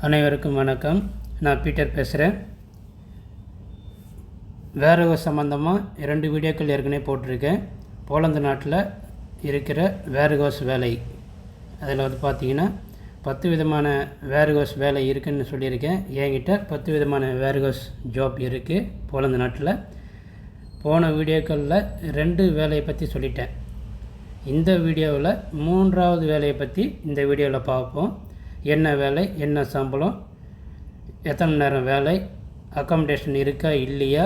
அனைவருக்கும் வணக்கம். நான் பீட்டர் பேசுகிறேன். வேர்ஹவுஸ் சம்மந்தமாக 2 வீடியோக்கள் ஏற்கனவே போட்டிருக்கேன். போலந்து நாட்டில் இருக்கிற வேர்ஹவுஸ் வேலை, அதில் பார்த்திங்கன்னா 10 விதமான வேர்ஹவுஸ் வேலை இருக்குதுன்னு சொல்லியிருக்கேன். என்கிட்ட 10 விதமான வேர்ஹவுஸ் ஜாப் இருக்குது போலந்து நாட்டில். போன வீடியோக்களில் 2 வேலையை பற்றி சொல்லிட்டேன். இந்த வீடியோவில் 3வது வேலையை பற்றி இந்த வீடியோவில் பார்ப்போம். என்ன வேலை, என்ன சம்பளம், எத்தனை நேரம் வேலை, அக்காமடேஷன் இருக்கா இல்லையா,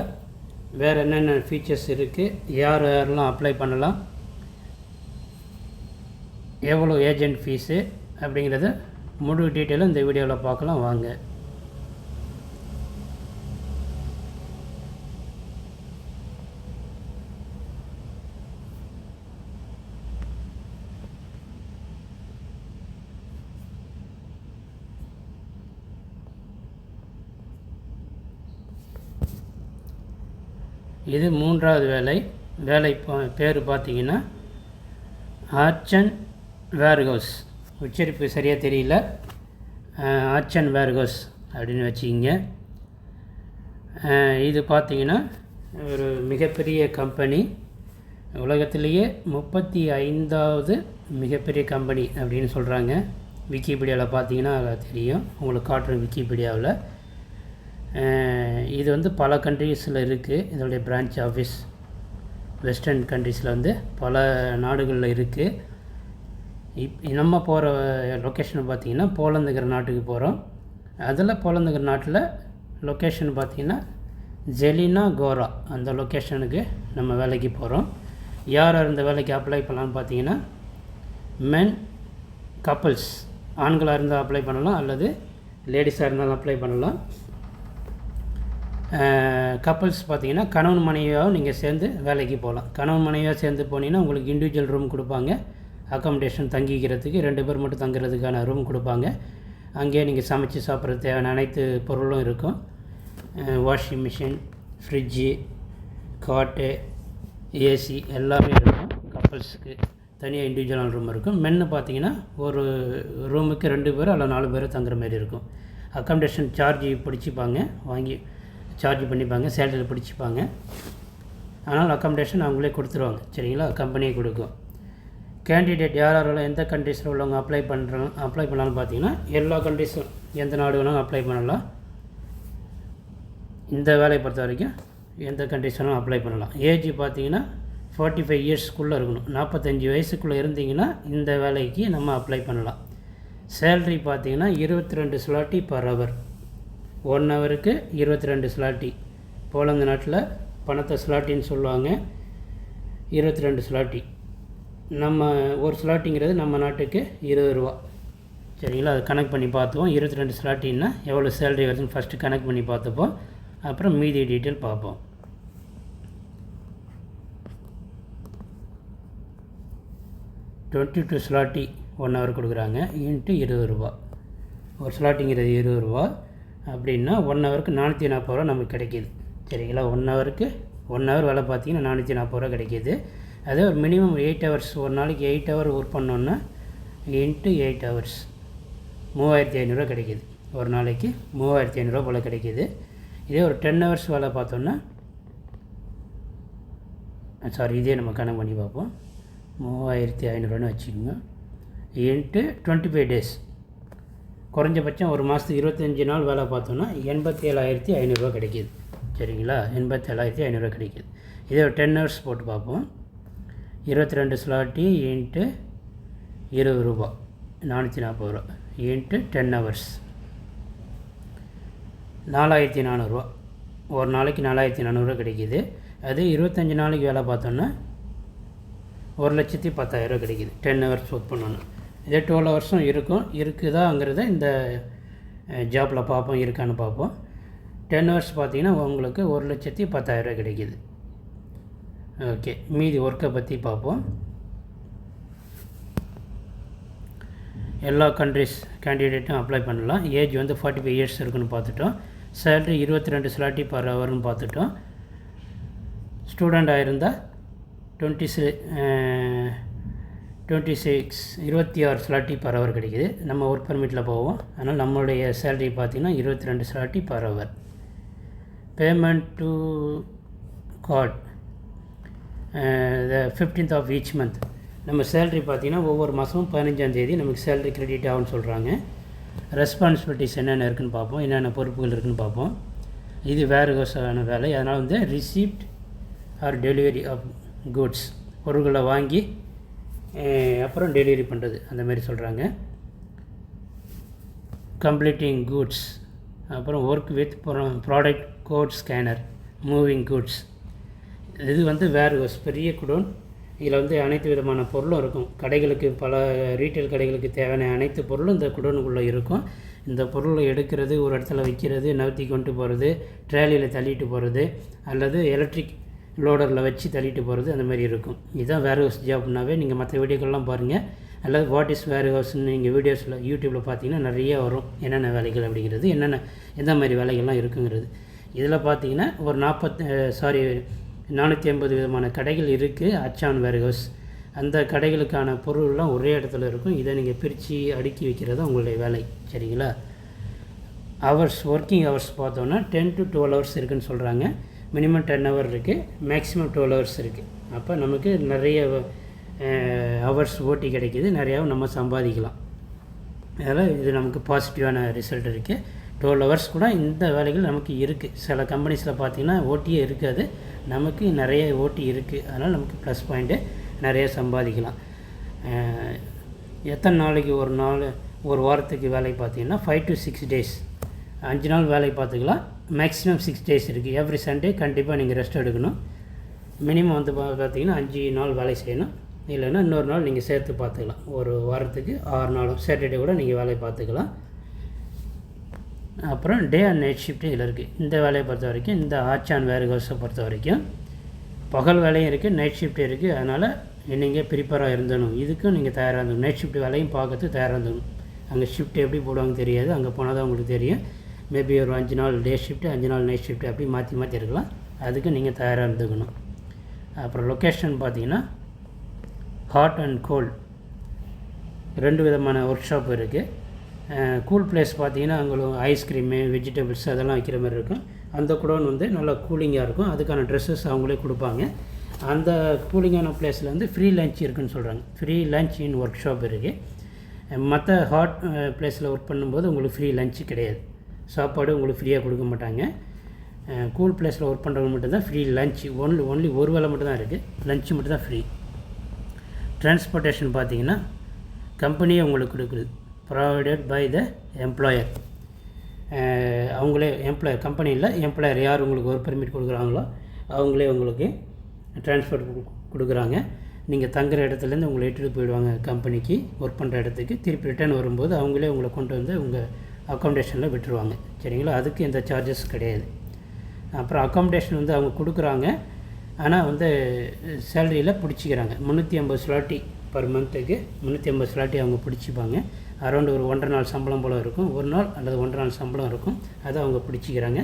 வேறு என்னென்ன ஃபீச்சர்ஸ் இருக்குது, யாரெல்லாம் அப்ளை பண்ணலாம், எவ்வளோ ஏஜென்ட் ஃபீஸு அப்படிங்கிறத முழு டீட்டெயிலும் இந்த வீடியோவில் பார்க்கலாம் வாங்க. இது 3வது வேலை பேர் பார்த்திங்கன்னா ஆர்ச்சன் வேர்ஹவுஸ். உச்சரிப்பு சரியாக தெரியல, ஆர்ச்சன் வேர்ஹவுஸ் அப்படின்னு வச்சுக்கிங்க. இது பார்த்திங்கன்னா ஒரு மிகப்பெரிய கம்பெனி, உலகத்திலேயே 35வது மிகப்பெரிய கம்பெனி அப்படின்னு சொல்கிறாங்க. விக்கிபீடியாவில் பார்த்திங்கன்னா தெரியும், உங்களுக்கு காட்டுறேன். விக்கிபீடியாவில் இது பல கண்ட்ரீஸில் இருக்குது. இதோடைய பிரான்ச் ஆஃபீஸ் வெஸ்டர்ன் கண்ட்ரீஸில் பல நாடுகளில் இருக்குது. நம்ம போகிற லொக்கேஷன் பார்த்திங்கன்னா போலந்துங்கிற நாட்டுக்கு போகிறோம். அதில் போலந்துங்கிற நாட்டில் லொக்கேஷன் பார்த்திங்கன்னா ஜெலினா கோரா, அந்த லொக்கேஷனுக்கு நம்ம வேலைக்கு போகிறோம். யார் இந்த வேலைக்கு அப்ளை பண்ணலான்னு பார்த்திங்கன்னா மென் கப்புள்ஸ், ஆண்களாக இருந்தால் அப்ளை பண்ணலாம் அல்லது லேடிஸாக இருந்தாலும் அப்ளை பண்ணலாம். கப்புள்ஸ் பார்த்திங்கன்னா கணவன் மனைவியாகவும் நீங்கள் சேர்ந்து வேலைக்கு போகலாம். கணவன் மனைவியாக சேர்ந்து போனீங்கன்னா உங்களுக்கு இண்டிவிஜுவல் ரூம் கொடுப்பாங்க. அக்காமடேஷன் தங்கிக்கிறதுக்கு 2 பேர் மட்டும் தங்குறதுக்கான ரூம் கொடுப்பாங்க. அங்கேயே நீங்கள் சமைச்சு சாப்பிட்றது தேவையான அனைத்து பொருளும் இருக்கும். வாஷிங் மிஷின், ஃப்ரிட்ஜு, காட்டு, ஏசி எல்லாமே இருக்கும். கப்புள்ஸுக்கு தனியாக இண்டிவிஜுவலான ரூம் இருக்கும். மென்னு பார்த்திங்கன்னா ஒரு ரூமுக்கு 2 பேர் அல்ல 4 பேர் தங்குற மாதிரி இருக்கும். அக்காமடேஷன் சார்ஜ் பிடிச்சிப்பாங்க, வாங்கி சார்ஜ் பண்ணிப்பாங்க, சேலரியில் பிடிச்சிப்பாங்க. ஆனால் அக்காமடேஷன் அவங்களே கொடுத்துருவாங்க, சரிங்களா, கம்பெனியே கொடுக்கும். கேண்டிடேட் யாரெல்லாம் எந்த கண்ட்ரீஸில் உள்ளவங்க அப்ளை பண்ணலான்னு பார்த்தீங்கன்னா எல்லா கண்ட்ரீஸும், எந்த நாடு வேணாலும் அப்ளை பண்ணலாம். இந்த வேலையை பொறுத்த வரைக்கும் எந்த கண்ட்ரீஸ் வேணாலும் அப்ளை பண்ணலாம். ஏஜ் பார்த்தீங்கன்னா 45 இயர்ஸ்க்குள்ளே இருக்கணும். 45 வயசுக்குள்ளே இருந்தீங்கன்னா இந்த வேலைக்கு நம்ம அப்ளை பண்ணலாம். சேல்ரி பார்த்தீங்கன்னா 22 ஸ்லாட்டி பர் ஹவர். 1 ஹவருக்கு 22 ஸ்லாட்டி. போலந்து நாட்டில் பணத்தை ஸ்லாட்டின்னு சொல்லுவாங்க. 22 ஸ்லாட்டி. நம்ம ஒரு ஸ்லாட்டிங்கிறது நம்ம நாட்டுக்கு 20 ரூபா, சரிங்களா. அது கனெக்ட் பண்ணி பார்த்துப்போம். 22 ஸ்லாட்டின்னா எவ்வளோ சேலரி வருதுன்னு ஃபஸ்ட்டு கனெக்ட் பண்ணி பார்த்துப்போம். அப்புறம் மீதி டீட்டெயில் பார்ப்போம். $22 ஸ்லாட்டி 1 ஹவர் கொடுக்குறாங்க, இன்ட்டு 20 ரூபா. ஒரு ஸ்லாட்டிங்கிறது 20 ரூபா அப்படின்னா 1 ஹவருக்கு 440 ரூபா நமக்கு கிடைக்கிது, சரிங்களா. 1 ஹவர் வேலை பார்த்தீங்கன்னா 440 ரூபா கிடைக்கிது. அதே ஒரு மினிமம் 8 ஹவர்ஸ், ஒரு நாளைக்கு 8 ஹவர் ஒர்க் பண்ணோன்னா இன்ட்டு 8 ஹவர்ஸ் 3500 ரூபா கிடைக்கிது. ஒரு நாளைக்கு 3500 ரூபா போல் கிடைக்கிது. இதே ஒரு 10 ஹவர்ஸ் வேலை பார்த்தோன்னா, இதே நம்ம கணக்கு பண்ணி பார்ப்போம். 3500 வச்சுக்கோங்க, இன்ட்டு 25 டேஸ். குறைஞ்சபட்சம் ஒரு மாதத்துக்கு 25 நாள் வேலை பார்த்தோன்னா 87,500 கிடைக்கிது, சரிங்களா. 87,500 கிடைக்கிது. இதே ஒரு 10 ஹவர்ஸ் போட்டு பார்ப்போம். 22 ஸ்லாட்டி இன்ட்டு 20 ரூபா 440 ரூபா இன்ட்டு 10 ஹவர்ஸ் 4400 ரூபா. ஒரு நாளைக்கு 4400 ரூபா கிடைக்கிது. அது 25 நாளைக்கு வேலை பார்த்தோன்னா 1,10,000 ரூபா கிடைக்கிது. 10 ஹவர்ஸ் ஒர்க் பண்ணோன்னா. இதே 12 ஹவர்ஸும் இருக்குதாங்கிறத இந்த ஜாப்பில் பார்ப்போம், இருக்கான்னு பார்ப்போம். 10 ஹவர்ஸ் பார்த்திங்கன்னா உங்களுக்கு 1,10,000 ரூபா கிடைக்கிது. ஓகே, மீதி ஒர்க்கை பற்றி பார்ப்போம். எல்லா கண்ட்ரிஸ் கேண்டிடேட்டும் அப்ளை பண்ணலாம். ஏஜ் 45 இயர்ஸ் இருக்குன்னு பார்த்துட்டோம். சேலரி 22 ஸ்லாட்டி பர் ஹவர்னு பார்த்துட்டோம். ஸ்டூடெண்ட் ஆகிருந்தால் 26 ஸ்லாட்டி பர் ஹவர் கிடைக்குது. நம்ம ஒர்க் பர்மிட்டில் போவோம். அதனால் நம்மளுடைய சேலரி பார்த்திங்கன்னா 22 zloty per hour. Payment to chord the 15th of each month. நம்ம சேலரி பார்த்திங்கன்னா ஒவ்வொரு மாதமும் 15ஆம் தேதி நமக்கு சேலரி கிரெடிட் ஆகும்னு சொல்கிறாங்க. ரெஸ்பான்சிபிலிட்டிஸ் என்னென்ன இருக்குதுன்னு பார்ப்போம், என்னென்ன பொறுப்புகள் இருக்குதுன்னு பார்ப்போம். இது வேர்ஹவுஸான வேலை. அதனால் வந்து receipt or delivery of goods, பொருட்களை வாங்கி அப்புறம் டெலிவரி பண்ணுறது அந்த மாதிரி சொல்கிறாங்க. கம்ப்ளீட்டிங் குட்ஸ், அப்புறம் work with product code scanner, moving goods. இது வந்து வேர்ஹவுஸ், பெரிய குடோன். இதில் வந்து அனைத்து விதமான பொருளும் இருக்கும். கடைகளுக்கு, பல ரீட்டைல் கடைகளுக்கு தேவையான அனைத்து பொருளும் இந்த குடோனுக்குள்ளே இருக்கும். இந்த பொருளை எடுக்கிறது, ஒரு இடத்துல வைக்கிறது, நவுத்தி கொண்டு போகிறது, ட்ராலியில் தள்ளிட்டு போகிறது, அல்லது எலக்ட்ரிக் லோடரில் வச்சு தள்ளிட்டு போகிறது, அந்த மாதிரி இருக்கும். இதுதான் வேர்ஹவுஸ் ஜாப்னாவே. நீங்கள் மற்ற வீடியோக்கள்லாம் பாருங்கள், அல்லது வாட் இஸ் வேர்ஹவுஸ்ன்னு நீங்கள் வீடியோஸில் யூடியூப்பில் பார்த்தீங்கன்னா நிறைய வரும், என்னென்ன வேலைகள் அப்படிங்கிறது, எந்த மாதிரி வேலைகள்லாம் இருக்குங்கிறது. இதில் பார்த்தீங்கன்னா ஒரு 450 விதமான கடைகள் இருக்குது. அச்சான் வேர்ஹவுஸ், அந்த கடைகளுக்கான பொருள்லாம் ஒரே இடத்துல இருக்கும். இதை நீங்கள் பிரித்து அடுக்கி வைக்கிறது தான் உங்களுடைய வேலை. சரிங்களா? ஹவர்ஸ், ஒர்க்கிங் ஹவர்ஸ் பார்த்தோன்னா 10 to 12 ஹவர்ஸ் இருக்குதுன்னு சொல்கிறாங்க. மினிமம் 10 ஹவர் இருக்குது, மேக்ஸிமம் 12 ஹவர்ஸ் இருக்குது. அப்போ நமக்கு நிறைய ஹவர்ஸ் ஓட்டி கிடைக்கிது, நிறையாவும் நம்ம சம்பாதிக்கலாம். அதனால் இது நமக்கு பாசிட்டிவான ரிசல்ட் இருக்குது. 12 ஹவர்ஸ் கூட இந்த வேலைகள் நமக்கு இருக்குது. சில கம்பெனிஸில் பார்த்திங்கன்னா ஓட்டியே இருக்காது, நமக்கு நிறைய ஓட்டி இருக்குது. அதனால் நமக்கு ப்ளஸ் பாயிண்ட்டு, நிறைய சம்பாதிக்கலாம். எத்தனை நாளைக்கு ஒரு வாரத்துக்கு வேலை பார்த்திங்கன்னா 5 to 6 days, 5 நாள் வேலை பார்த்துக்கலாம். மேக்ஸிமம் 6 days இருக்குது. எவ்ரி சண்டே கண்டிப்பாக நீங்கள் ரெஸ்ட் எடுக்கணும். மினிமம் வந்து பார்த்திங்கன்னா 5 நாள் வேலை செய்யணும். இல்லைன்னா இன்னொரு நாள் நீங்கள் சேர்த்து பார்த்துக்கலாம். ஒரு வாரத்துக்கு 6 நாளும் சாட்டர்டே கூட நீங்கள் வேலையை பார்த்துக்கலாம். அப்புறம் டே அண்ட் நைட் ஷிஃப்ட்டு இதில் இருக்குது. இந்த வேலையை பொறுத்த வரைக்கும், இந்த ஆச்சான் வேர்ஹவுஸை பொறுத்த வரைக்கும் பகல் வேலையும் இருக்குது, நைட் ஷிஃப்ட் இருக்குது. அதனால் நீங்கள் ப்ரிப்பேராக இருந்தணும், இதுக்கும் நீங்கள் தயாராக இருந்தணும். நைட் ஷிஃப்ட் வேலையும் பார்க்கறதுக்கு தயாராக இருந்தணும். அங்கே ஷிஃப்ட் எப்படி போடுவாங்க தெரியாது, அங்கே போனால் தான் உங்களுக்கு தெரியும். மேபி ஒரு 5 நாள் டே ஷிஃப்ட்டு, 5 நாள் நைட் ஷிஃப்ட்டு, அப்படி மாற்றி இருக்கலாம். அதுக்கு நீங்கள் தயாராக இருந்துக்கணும். அப்புறம் லொக்கேஷன் பார்த்திங்கன்னா ஹாட் அண்ட் கோல்ட் 2 விதமான ஒர்க் ஷாப் இருக்குது. கூல் பிளேஸ் பார்த்திங்கன்னா அவங்களுக்கு ஐஸ்கிரீமு, வெஜிடபிள்ஸ் அதெல்லாம் வைக்கிற மாதிரி இருக்கும். அந்த குடோன் வந்து நல்லா கூலிங்காக இருக்கும். அதுக்கான ட்ரெஸ்ஸஸ் அவங்களே கொடுப்பாங்க. அந்த கூலிங்கான பிளேஸில் வந்து ஃப்ரீ லன்ச் இருக்குதுன்னு சொல்கிறாங்க. Free lunch in work shop இருக்குது. மற்ற ஹாட் பிளேஸில் ஒர்க் பண்ணும்போது உங்களுக்கு ஃப்ரீ லன்ச்சு கிடையாது, சாப்பாடு உங்களுக்கு ஃப்ரீயாக கொடுக்க மாட்டாங்க. கூல் பிளேஸில் ஒர்க் பண்ணுறவங்க மட்டும்தான் ஃப்ரீ லன்ச். ஒன்லி ஒரு வேளை மட்டும்தான் இருக்குது, லன்ச்சு மட்டும் தான் ஃப்ரீ. டிரான்ஸ்போர்ட்டேஷன் பார்த்திங்கன்னா கம்பெனியே உங்களுக்கு கொடுக்குது, ப்ரொவைடட் பை த எம்ப்ளாயர். அவங்களே கம்பெனியில் எம்ப்ளாயர் யார் உங்களுக்கு ஒர்க் பெர்மிட் கொடுக்குறாங்களோ அவங்களே உங்களுக்கு டிரான்ஸ்போர்ட் கொடுக்குறாங்க. நீங்கள் தங்குற இடத்துலேருந்து உங்களை இட்டுட்டு போயிடுவாங்க கம்பெனிக்கு, ஒர்க் பண்ணுற இடத்துக்கு. திருப்பி ரிட்டர்ன் வரும்போது அவங்களே உங்களை கொண்டு வந்து உங்கள் அக்காமடேஷனில் விட்டுருவாங்க. சரிங்களா? அதுக்கு எந்த சார்ஜஸ் கிடையாது. அப்புறம் அக்காமடேஷன் வந்து அவங்க கொடுக்குறாங்க, ஆனால் வந்து சேலரியில் பிடிச்சிக்கிறாங்க. 350 ஸ்லாட்டி பர் மந்த்துக்கு 350 ஸ்லாட்டி அவங்க பிடிச்சிப்பாங்க. அரௌண்ட் ஒரு 1.5 நாள் சம்பளம் போல் இருக்கும், ஒரு நாள் அல்லது 1.5 நாள் சம்பளம் இருக்கும். அதை அவங்க பிடிச்சிக்கிறாங்க.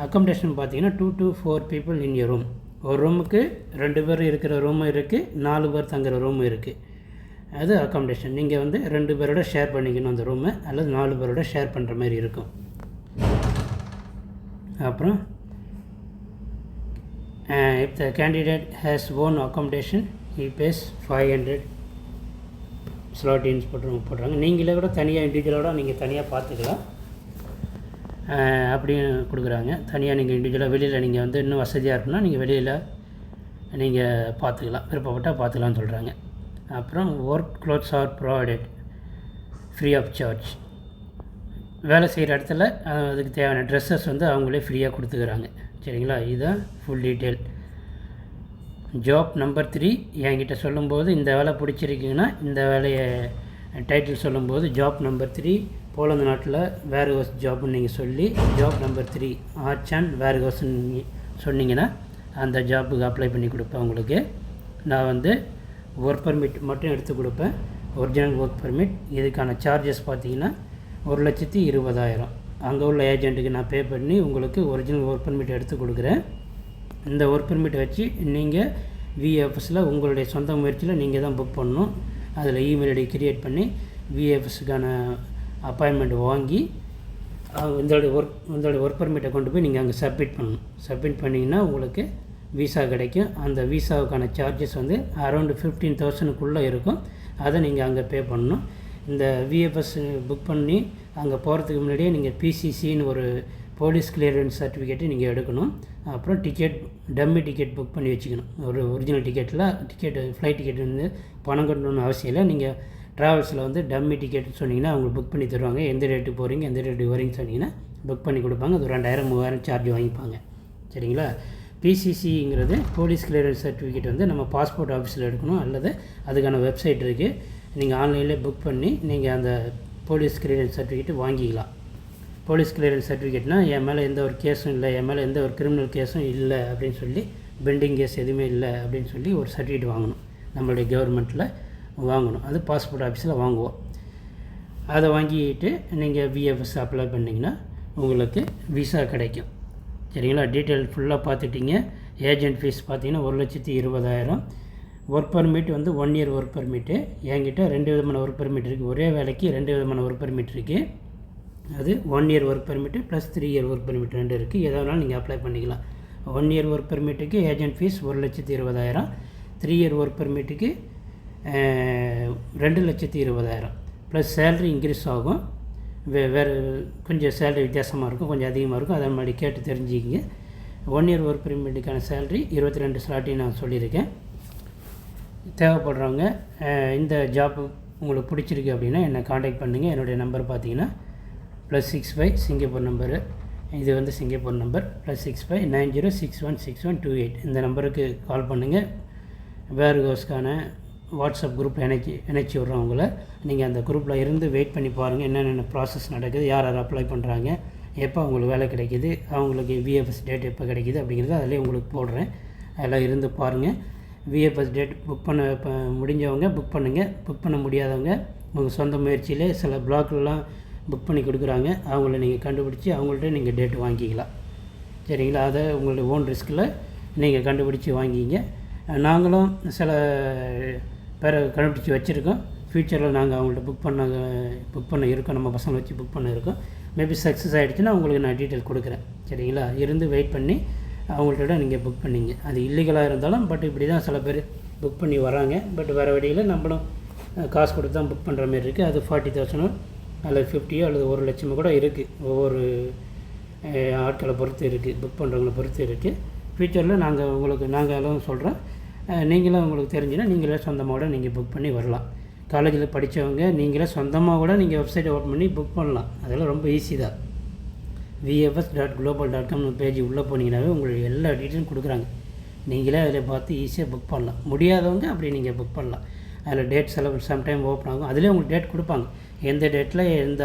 அக்காமடேஷன் பார்த்திங்கன்னா 2 to 4 people in your room. ஒரு ரூமுக்கு 2 பேர் இருக்கிற ரூமும் இருக்குது, 4 பேர் தங்குற ரூமும் இருக்குது. அது அக்காமடேஷன். நீங்கள் வந்து 2 பேரோட ஷேர் பண்ணிக்கணும் அந்த ரூமை, அல்லது 4 பேரோட ஷேர் பண்ணுற மாதிரி இருக்கும். அப்புறம் if the candidate has own accommodation he pays 500 ஸ்லாட்டின்ஸ் போடுறாங்க. நீங்களே கூட தனியாக இண்டிவிஜுவலோட நீங்கள் தனியாக பார்த்துக்கலாம் அப்படின்னு கொடுக்குறாங்க. தனியாக நீங்கள் இண்டிவிஜுவலாக வெளியில் நீங்கள் வந்து இன்னும் வசதியாக இருக்குன்னா நீங்கள் வெளியில் நீங்கள் பார்த்துக்கலாம், விருப்பப்பட்டால் பார்த்துக்கலான்னு சொல்கிறாங்க. அப்புறம் work clothes are provided free of charge. வேலை செய்கிற இடத்துல அதுக்கு தேவையான ட்ரெஸ்ஸஸ் வந்து அவங்களே ஃப்ரீயாக கொடுத்துக்கிறாங்க. சரிங்களா? இதுதான் ஃபுல் டீட்டெயில். ஜாப் நம்பர் 3 என்கிட்ட சொல்லும்போது இந்த வேலை பிடிச்சிருக்குங்கன்னா இந்த வேலையை டைட்டில் சொல்லும்போது ஜாப் நம்பர் 3 போலந்து நாட்டில் வேர்ஹவுஸ் ஜாப்னு நீங்கள் சொல்லி ஜாப் நம்பர் 3 ஆச்சான் வேர்ஹவுஸ்ன்னு சொன்னீங்கன்னா அந்த ஜாப்புக்கு அப்ளை பண்ணி கொடுப்பேன். உங்களுக்கு நான் வந்து ஒர்க் பர்மிட் மட்டும் எடுத்து கொடுப்பேன், ஒரிஜினல் ஒர்க் பர்மிட். இதுக்கான சார்ஜஸ் பார்த்தீங்கன்னா 1,20,000 அங்கே உள்ள ஏஜென்ட்டுக்கு நான் பே பண்ணி உங்களுக்கு ஒரிஜினல் ஒர்க் பர்மிட் எடுத்து கொடுக்குறேன். இந்த ஒர்க் பர்மிட்டை வச்சு நீங்கள் விஎஃப்எஸில் உங்களுடைய சொந்த முயற்சியில் நீங்கள் தான் புக் பண்ணணும். அதில் இமெயில் ஐடி க்ரியேட் பண்ணி விஎஃப்எஸ்க்கான அப்பாயின்மெண்ட் வாங்கி உங்களுடைய ஒர்க் பர்மிட்டை கொண்டு போய் நீங்கள் அங்கே சப்மிட் பண்ணணும். சப்மிட் பண்ணிங்கன்னா உங்களுக்கு விசா கிடைக்கும். அந்த விசாவுக்கான சார்ஜஸ் வந்து அரௌண்டு 15,000க்குள்ளே இருக்கும். அதை நீங்கள் அங்கே பே பண்ணணும். இந்த விஎஃப்எஸ் புக் பண்ணி அங்கே போகிறதுக்கு முன்னாடியே நீங்கள் பிசிசின்னு ஒரு போலீஸ் கிளியரன்ஸ் சர்டிஃபிகேட்டு நீங்கள் எடுக்கணும். அப்புறம் டம்மி டிக்கெட் புக் பண்ணி வச்சுக்கணும். ஒரு ஒரிஜினல் ஃப்ளைட் டிக்கெட் வந்து பணம் கட்டணும்னு அவசியம் இல்லை. நீங்கள் ட்ராவல்ஸில் வந்து டம்மி டிக்கெட் சொன்னீங்கன்னா அவங்க புக் பண்ணி தருவாங்க. எந்த டேட்டு போகிறீங்க எந்த டேட்டு வரீங்க சொன்னீங்கன்னா புக் பண்ணி கொடுப்பாங்க. அது 2,000-3,000 சார்ஜ் வாங்கிப்பாங்க. சரிங்களா? பிசிசிங்கிறது போலீஸ் கிளியரன்ஸ் சர்டிஃபிகேட் வந்து நம்ம பாஸ்போர்ட் ஆஃபீஸில் எடுக்கணும். அல்லது அதுக்கான வெப்சைட் இருக்குது. நீங்கள் ஆன்லைனில் புக் பண்ணி நீங்கள் அந்த போலீஸ் கிளியரன்ஸ் சர்டிஃபிகேட் வாங்கிக்கலாம். போலீஸ் கிளியரன்ஸ் சர்டிஃபிகேட்னால் என் மேலே எந்த ஒரு கேஸும் இல்லை, என் மேலே எந்த ஒரு கிரிமினல் கேஸும் இல்லை அப்படின்னு சொல்லி, பெண்டிங் கேஸ் எதுவுமே இல்லை அப்படின்னு சொல்லி ஒரு சர்டிஃபிகேட் வாங்கணும். நம்மளுடைய கவர்மெண்ட்டில் வாங்கணும். அது பாஸ்போர்ட் ஆஃபீஸில் வாங்குவோம். அதை வாங்கிட்டு நீங்கள் விஎஃப்எஸ் அப்ளை பண்ணிங்கன்னா உங்களுக்கு விசா கிடைக்கும். சரிங்களா? டீட்டெயில் ஃபுல்லாக பார்த்துட்டிங்க. ஏஜென்ட் ஃபீஸ் பார்த்தீங்கன்னா 1,20,000. ஒர்க் பர்மிட் வந்து 1 இயர் ஒர்க் பர்மிட்டு. என்கிட்ட 2 விதமான ஒர்க் பர்மிட் இருக்குது. ஒரே வேலைக்கு 2 விதமான ஒர்க் பர்மிட் இருக்குது. அது 1 year work permit plus 3 year work permit 2 இருக்குது. எதானாலும் நீங்கள் அப்ளை பண்ணிக்கலாம். 1 இயர் ஒர்க் பர்மிட்டுக்கு ஏஜென்ட் ஃபீஸ் 1,20,000. 3 இயர் ஒர்க் பர்மிட்டுக்கு 2,20,000 ப்ளஸ் சேலரி இன்க்ரீஸ் ஆகும். வேறு கொஞ்சம் சேலரி வித்தியாசமாக இருக்கும், கொஞ்சம் அதிகமாக இருக்கும். அதை மாதிரி கேட்டு தெரிஞ்சுக்கிங்க. 1 இயர் ஒர்க் பர்மிட்டுக்கான சேலரி 22 ஸ்லாட்டையும் நான் சொல்லியிருக்கேன். தேவைப்படுறவங்க இந்த ஜாப் உங்களுக்கு பிடிச்சிருக்கு அப்படின்னா என்னை காண்டாக்ட் பண்ணுங்கள். என்னுடைய நம்பர் பார்த்தீங்கன்னா +65 சிங்கப்பூர் நம்பரு. இது வந்து சிங்கப்பூர் நம்பர். +65 90616128. இந்த நம்பருக்கு கால் பண்ணுங்கள். வேர்ஹவுஸ்க்கான வாட்ஸ்அப் குரூப்பில் இணைச்சி விட்றவங்கள நீங்கள் அந்த குரூப்பில் இருந்து வெயிட் பண்ணி பாருங்கள். என்னென்ன ப்ராசஸ் நடக்குது, யார் அப்ளை பண்ணுறாங்க, எப்போ அவங்களுக்கு வேலை கிடைக்கிது, அவங்களுக்கு விஎஃப்எஸ் டேட் எப்போ கிடைக்கிது அப்படிங்கிறது அதிலே உங்களுக்கு போடுறேன். அதெல்லாம் இருந்து பாருங்கள். விஎஃப்எஸ் டேட் புக் பண்ண முடிஞ்சவங்க புக் பண்ணுங்கள். புக் பண்ண முடியாதவங்க உங்கள் சொந்த முயற்சியிலே சில பிளாக்லாம் புக் பண்ணி கொடுக்குறாங்க. அவங்கள நீங்கள் கண்டுபிடிச்சி அவங்கள்ட்ட நீங்கள் டேட்டு வாங்கிக்கலாம். சரிங்களா? அதை உங்களுடைய ஓன் ரிஸ்கில் நீங்கள் கண்டுபிடிச்சி வாங்கிங்க. நாங்களும் சில பேரை கண்டுபிடிச்சி வச்சுருக்கோம். ஃப்யூச்சரில் நாங்கள் அவங்கள்ட்ட புக் பண்ண இருக்கோம். நம்ம பசங்களை வச்சு புக் பண்ண இருக்கோம். மேபி சக்ஸஸ் ஆகிடுச்சுன்னா உங்களுக்கு நான் டீட்டெயில் கொடுக்குறேன். சரிங்களா? இருந்து வெயிட் பண்ணி அவங்கள்ட்ட நீங்கள் புக் பண்ணிங்க. அது இல்லீகலாக இருந்தாலும் பட் இப்படி தான் சில பேர் புக் பண்ணி வராங்க. பட் வேறு வழியில் நம்மளும் காசு கொடுத்து தான் புக் பண்ணுற மாதிரி இருக்குது. அது 40,000 அல்லது 50 அல்லது 1,00,000 கூட இருக்குது. ஒவ்வொரு ஆட்களை பொறுத்து இருக்குது, புக் பண்ணுறவங்களை பொறுத்து இருக்குது. ஃப்யூச்சரில் நாங்களும் சொல்கிறோம். நீங்களும் உங்களுக்கு தெரிஞ்சுன்னா நீங்களே சொந்தமாக கூட நீங்கள் புக் பண்ணி வரலாம். காலேஜில் படித்தவங்க நீங்களே சொந்தமாக கூட நீங்கள் வெப்சைட்டை ஓப்பன் பண்ணி புக் பண்ணலாம். அதெல்லாம் ரொம்ப ஈஸி தான். vfs.global.com பேஜ் உள்ளே போனீங்கன்னாவே உங்களுக்கு எல்லா டீட்டெயிலும் கொடுக்குறாங்க. நீங்களே அதில் பார்த்து ஈஸியாக புக் பண்ணலாம். முடியாதவங்க அப்படி நீங்கள் புக் பண்ணலாம். அதில் டேட் சம்டைம் ஓப்பன் ஆகும். அதிலே உங்களுக்கு டேட் கொடுப்பாங்க. எந்த டேட்டில் எந்த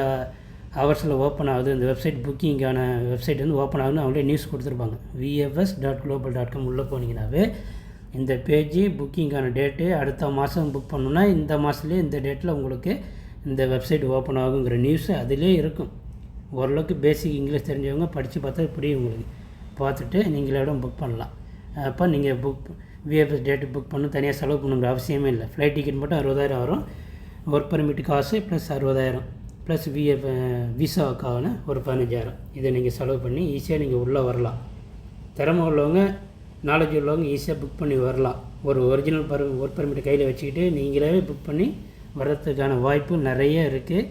ஹவர்ஸில் ஓப்பன் ஆகுது, இந்த வெப்சைட் புக்கிங்கான வெப்சைட் வந்து ஓப்பன் ஆகுதுன்னு அவங்களே நியூஸ் கொடுத்துருப்பாங்க. vfs.global.com உள்ளே போனீங்கன்னாவே இந்த பேஜ் புக்கிங்கான டேட்டு அடுத்த மாதம் புக் பண்ணணுன்னா இந்த மாதத்துலேயே இந்த டேட்டில் உங்களுக்கு இந்த வெப்சைட் ஓப்பன் ஆகுங்கிற நியூஸு அதிலே இருக்கும். ஓரளவுக்கு பேசிக் இங்கிலீஷ் தெரிஞ்சவங்க படித்து பார்த்தா புரியும் உங்களுக்கு. பார்த்துட்டு நீங்களோட புக் பண்ணலாம். அப்போ நீங்கள் விஎஃப்எஸ் டேட்டு புக் பண்ணணும், தனியாக செலவு பண்ணுங்கிற அவசியமே இல்லை. ஃப்ளைட் டிக்கெட் மட்டும் 60,000 வரும். ஒர்க் பர்மிட் காசு ப்ளஸ் 60,000 ப்ளஸ் விசாவுக்கான ஒரு 15,000. இதை நீங்கள் செலவு பண்ணி ஈஸியாக நீங்கள் உள்ளே வரலாம். திறமை உள்ளவங்க, நாலேஜ் உள்ளவங்க ஈஸியாக புக் பண்ணி வரலாம். ஒரு ஒரிஜினல் ஒர்க் பர்மிட் கையில் வச்சுக்கிட்டு நீங்களே புக் பண்ணி வர்றதுக்கான வாய்ப்பு நிறைய இருக்குது.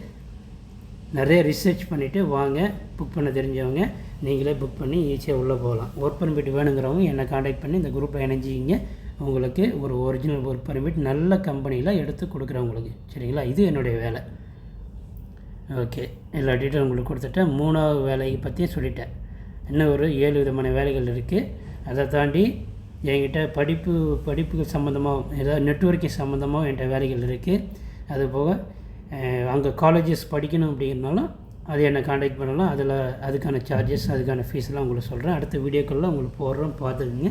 நிறைய ரிசர்ச் பண்ணிவிட்டு வாங்க. புக் பண்ண தெரிஞ்சவங்க நீங்களே புக் பண்ணி ஈஸியாக உள்ளே போகலாம். ஒர்க் பர்மிட் வேணுங்கிறவங்க என்னை காண்டாக்ட் பண்ணி இந்த குரூப்பில் இணைஞ்சிக்கிங்க. உங்களுக்கு ஒரு ஒரிஜினல் ஒர்க் பர்மிட் நல்ல கம்பெனியில் எடுத்து கொடுக்குறவங்களுக்கு. சரிங்களா? இது என்னுடைய வேலை. ஓகே, எல்லா டீட்டெயிலும் உங்களுக்கு கொடுத்துட்டேன். 3வது வேலையை பற்றியும் சொல்லிட்டேன். இன்னும் ஒரு 7 விதமான வேலைகள் இருக்குது. அதை தாண்டி என்கிட்ட படிப்புக்கு சம்மந்தமாக ஏதாவது நெட்வொர்க்கிங் சம்மந்தமாக என்கிட்ட வேலைகள் இருக்குது. அதுபோக அங்கே காலேஜஸ் படிக்கணும் அப்படிங்கிறனாலும் அது என்னை காண்டாக்ட் பண்ணலாம். அதுக்கான சார்ஜஸ், அதுக்கான ஃபீஸ்லாம் உங்களுக்கு சொல்கிறேன். அடுத்த வீடியோக்களில் உங்களுக்கு போடுறோம், பார்த்துக்குங்க.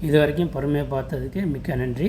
இது வரைக்கும் பொறுமையாக பார்த்ததுக்கு மிக்க நன்றி.